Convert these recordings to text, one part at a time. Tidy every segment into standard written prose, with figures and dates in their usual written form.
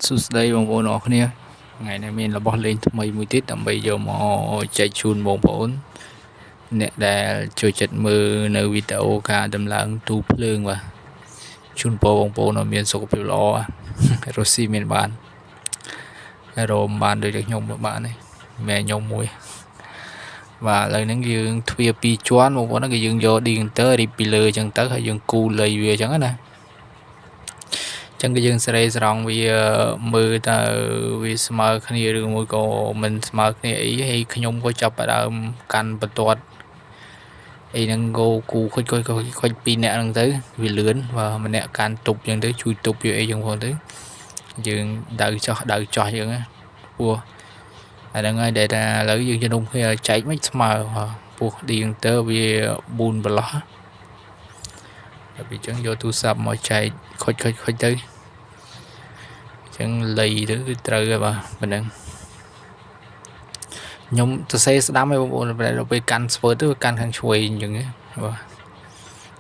សួស្តីបងប្អូនអរគ្នាថ្ងៃនេះមានរបស់លេងថ្មីមួយទៀតដើម្បីយកមកចែកជូនបងប្អូនអ្នកដែលចូលចិត្តមើលនៅវីដេអូការដំឡើងទូភ្លើងបាទជូនពរបងប្អូនឲ្យមានសុខភាពល្អរស់ស៊ីមានបានរមបានដូចខ្ញុំបាននេះម៉ែខ្ញុំមួយបាទឥឡូវហ្នឹងយើងទ្វារ2ជាន់បងប្អូនគឺយើងយក Digital រីបពីលើអញ្ចឹងទៅហើយយើងគូលៃវាអញ្ចឹងណាចឹងគឺយើងសេរីស្រង់វាមើលតើវាស្មើគ្នាឬមួយក៏មិនស្មើគ្នាអីហើយខ្ញុំក៏ចាប់ផ្ដើមកាន់បន្ទាត់អីហ្នឹងក៏គូខុច2នាក់ហ្នឹងទៅវាលឿនបាទម្នាក់កាន់ទប់អញ្ចឹងទៅជួយទប់វាអីចឹងផងទៅយើងដៅចោះយើងណាពោះអាហ្នឹងហើយដែលថាឥឡូវយើងជំនុំគ្នាចែកមិនស្មើពោះឌីងទ័រវា4ប្រឡោះហើយអញ្ចឹងយកទូរស័ព្ទមកចែកខុចទៅចឹងលៃទៅគឺត្រូវហើយបាទប៉ុណ្ណឹងខ្ញុំសរសេរស្ដាំឲ្យបងប្អូនដល់ពេលកាន់ស្ពើទៅកាន់ខាងឆ្វេងអញ្ចឹងបាទ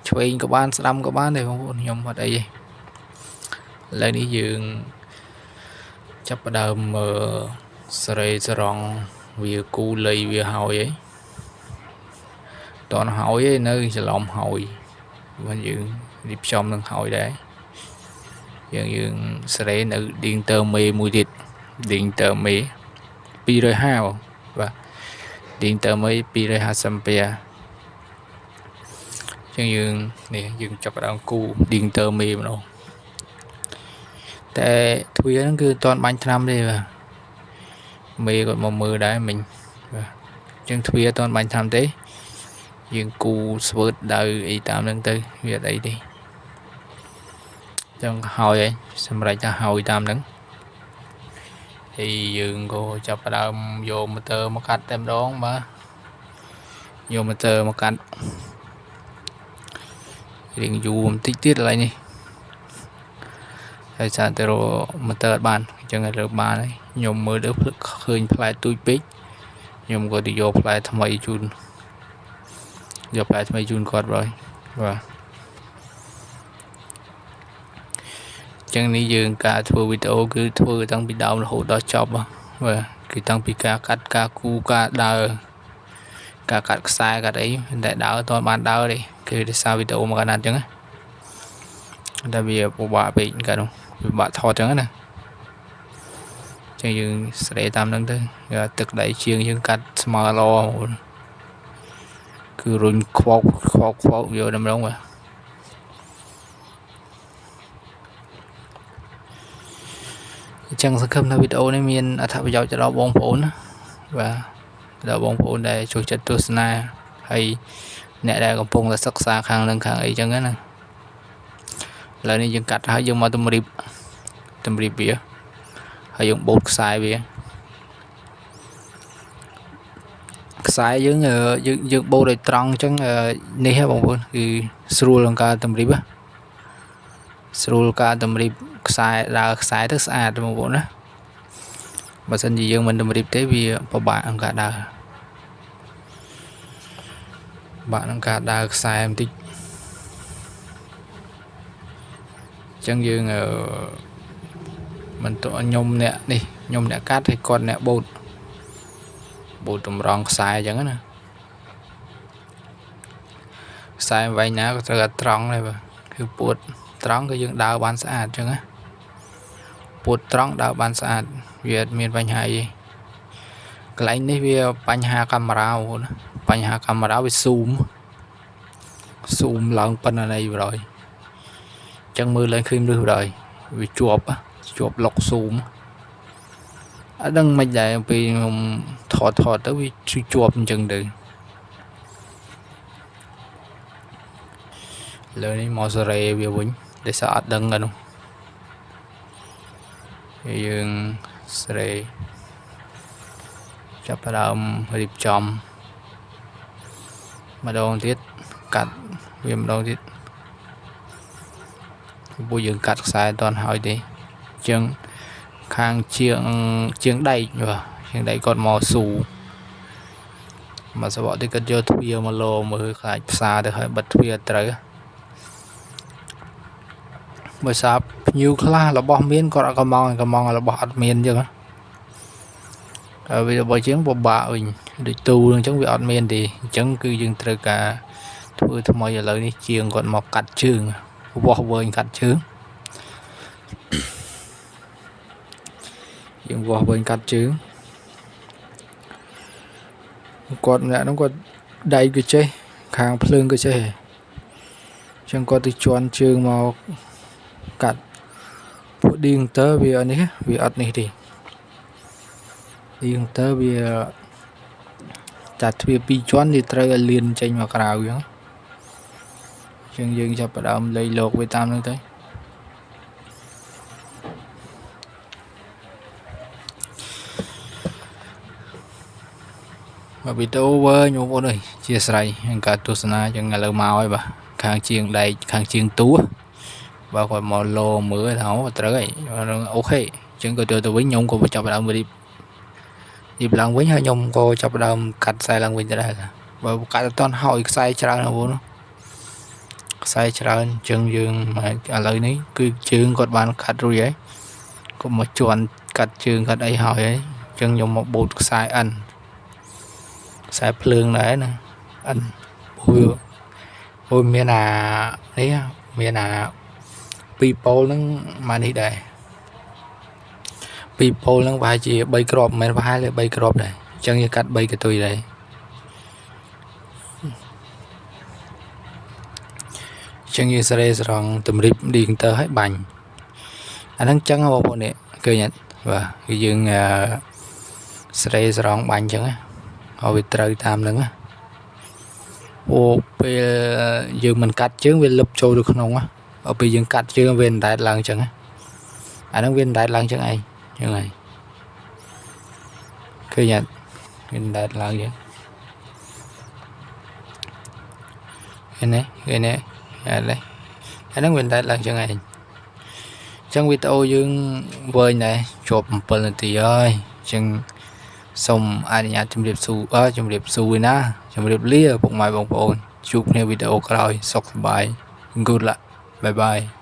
ឆ្វេងក៏បានស្ដាំក៏បានដែរបងប្អូនខ្ញុំអត់អីទេឥឡូវនេះយើងចាប់ផ្ដើមសេរីស្រង់វាគូលៃវាហើយតនហើយនៅច្រឡំហើយមិនយើងរៀបចំនឹងហើយដែរយើងសេរីនៅ Digital មេមួយទៀត Digital មេ250បាទ Digital មេ250អាំពែចឹងយើងនេះយើងចាប់ផ្ដើមគូ Digital មេម្ដងតែទ្វារហ្នឹងគឺអត់ទាន់បាញ់ថ្នាំទេបាទមេគាត់មកមើលដែរមិញបាទចឹងទ្វារអត់ទាន់បាញ់ថ្នាំទេយើងគូស្វើតដៅអីតាមហ្នឹងទៅវាអត់អីទេចឹងហើយសម្រាប់ថាហើយតាមហ្នឹងហើយយើងក៏ចាប់ផ្ដើមយកម៉ូទ័រមកកាត់តែម្ដងបាទយកម៉ូទ័រមកកាត់រៀងយូរបន្តិចទៀតឡើយនេះហើយសារទៅរកម៉ូទ័រអត់បានអញ្ចឹងរើបានហើយខ្ញុំមើលទៅឃើញផ្លែទូចពេកខ្ញុំក៏ទៅយកផ្លែថ្មីជូនគាត់បាទចឹងនេះយើងការធ្វើវីដេអូគឺធ្វើតាំងពីដើមរហូតដល់ចប់បាទគឺតាំងពីការកាត់ការគូការដើរការកាត់ខ្សែកាត់អីតែដើរអត់ទាន់បានដើរទេគឺដោយសារវីដេអូមកកាត់អញ្ចឹងតែវាពិបាកពេកកាត់នោះពិបាកថតអញ្ចឹងណាចឹងយើងស្រេតាមហ្នឹងទៅទឹកដៃជាងយើងកាត់ស្មើល្អគឺរុញខ្វោកយកតែម្ដងបាទអញ្ចឹងសង្ឃឹមថាវីដេអូនេះមានអត្ថប្រយោជន៍ទៅដល់បងប្អូនណាបាទដល់បងប្អូនដែលចូលចិត្តទស្សនាហើយអ្នកដែលកំពុងតែសិក្សាខាងនឹងខាងអីចឹងណាឥឡូវនេះយើងកាត់ហើយយើងមកតម្រៀបវាហើយយើងបូតខ្សែវាខ្សែយើងបូតឲ្យត្រង់អញ្ចឹងនេះហ៎បងប្អូនគឺស្រួលក្នុងការតម្រៀបខ្សែដើរខ្សែទៅស្អាតបងប្អូនណាបើសិនជាយើងមិនតម្រៀបទេវាពិបាកក្នុងការដើរខ្សែបន្តិចអញ្ចឹងយើងមិនទៅខ្ញុំអ្នកកាត់ហើយគាត់អ្នកបូតតម្រង់ខ្សែអញ្ចឹងណាខ្សែវែងណាក៏ត្រូវតែត្រង់ដែរបាទគឺពួតត្រង់គឺយើងដើរបានស្អាតអញ្ចឹងណាពួតត្រង់ដើរបានស្អាតវាអត់មានបញ្ហាអីកន្លែងនេះវាបញ្ហាកាមេរ៉ាបងប្អូនបញ្ហាកាមេរ៉ាវាស៊ូមឡើងប៉ុណ្ណាណីបណ្ដោយអញ្ចឹងមើលឡើងឃើញឬបណ្ដោយវាជាប់លុកស៊ូមអត់ដឹងមិនដែរពេលខ្ញុំថតទៅវាជាប់អញ្ចឹងទៅលើនេះមកសេរីវាវិញដោយសារអត់ដឹងហ្នឹងយើងសេរីចាប់ផ្ដើមរៀបចំម្ដងទៀតកាត់វាម្ដងទៀតព្រោះយើងកាត់ខ្សែអត់ទាន់ហើយទេអញ្ចឹងខាងជាងដែកបាទជាងដែកគាត់មកស៊ូមកសបកទីគាត់យកទ្វារមកលោមើលខ្លាចផ្សារទៅហើយបិទទ្វារត្រូវ បើសាប់ញូខ្លះរបស់មានគាត់កំងរបស់អត់មានអញ្ចឹងវាបើជាងពិបាកវិញដូចទូអញ្ចឹងវាអត់មានទេអញ្ចឹងគឺយើងត្រូវការធ្វើថ្មីឥឡូវនេះជាងគាត់មកកាត់ជើងវាស់វែងកាត់ជើងយើងវាស់វែងកាត់ជើងគាត់ម្នាក់ហ្នឹងគាត់ដៃក៏ចេះខាងភ្លើងក៏ចេះអញ្ចឹងគាត់ទៅជន់ជើងមកកាត់ពួកឌីងតើវានេះវាអត់នេះទេឌីងតើវាចាត់ទ្វារ2ជាន់វាត្រូវឲ្យលៀនចេញមកក្រៅអញ្ចឹងយើងចាប់ផ្ដើមលៃលោកវាតាមហ្នឹងទៅវីដេអូវែងបងប្អូនអើយជាស្រ័យនឹងការទស្សនាចឹងឥឡូវមកហើយបាទខាងជាងដែកខាងជាងទូបើគាត់មកលោមើលថាត្រូវហើយអូខេអញ្ចឹងក៏ទៅវិញខ្ញុំក៏ចាប់ផ្ដើមរៀបឡើងវិញហើយខ្ញុំក៏ចាប់ផ្ដើមកាត់ខ្សែឡើងវិញដែរបើកាត់អត់តន់ហើយខ្សែច្រើនបងប្អូនខ្សែច្រើនអញ្ចឹងយើងឥឡូវនេះគឺជើងគាត់បានកាត់រួចហើយក៏មកជន់កាត់ជើងកាត់អីហើយអញ្ចឹងខ្ញុំមកបូតខ្សែអិនខ្សែភ្លើងដែរណាអិនអូមានអានេះមានអាពីរប៉ូលហ្នឹងមកនេះដែរពីរប៉ូលហ្នឹងប្រហែលជា3គ្រាប់មិនមែនប្រហែល3គ្រាប់ដែរអញ្ចឹងយើងកាត់3កតុយដែរអញ្ចឹងយើងស្រេស្រង់តម្រិបឌីងតើឲ្យបាញ់អាហ្នឹងអញ្ចឹងបងប្អូននេះឃើញអត់បាទគឺយើងស្រេស្រង់បាញ់អញ្ចឹងឲ្យវាត្រូវតាមហ្នឹងអូពេលយើងមិនកាត់ជើងវាលុបចូលទៅក្នុងដល់ពេលយើងកាត់ជើងវាអណ្ដែតឡើងអញ្ចឹងអាហ្នឹងវាអណ្ដែតឡើងអញ្ចឹងឯងហ្នឹងហើយឃើញអត់វាអណ្ដែតឡើងអញ្ចឹងឃើញទេឃើញទេអាហ្នឹងវាអណ្ដែតឡើងអញ្ចឹងឯងអញ្ចឹងវីដេអូយើងវែងដែរជាប់7នាទីហើយអញ្ចឹងសូមអនុញ្ញាតជម្រាបសួរណាជម្រាបលាពុកម៉ែបងប្អូនជួបគ្នាវីដេអូក្រោយសុខសប្បាយ Good luck bye bye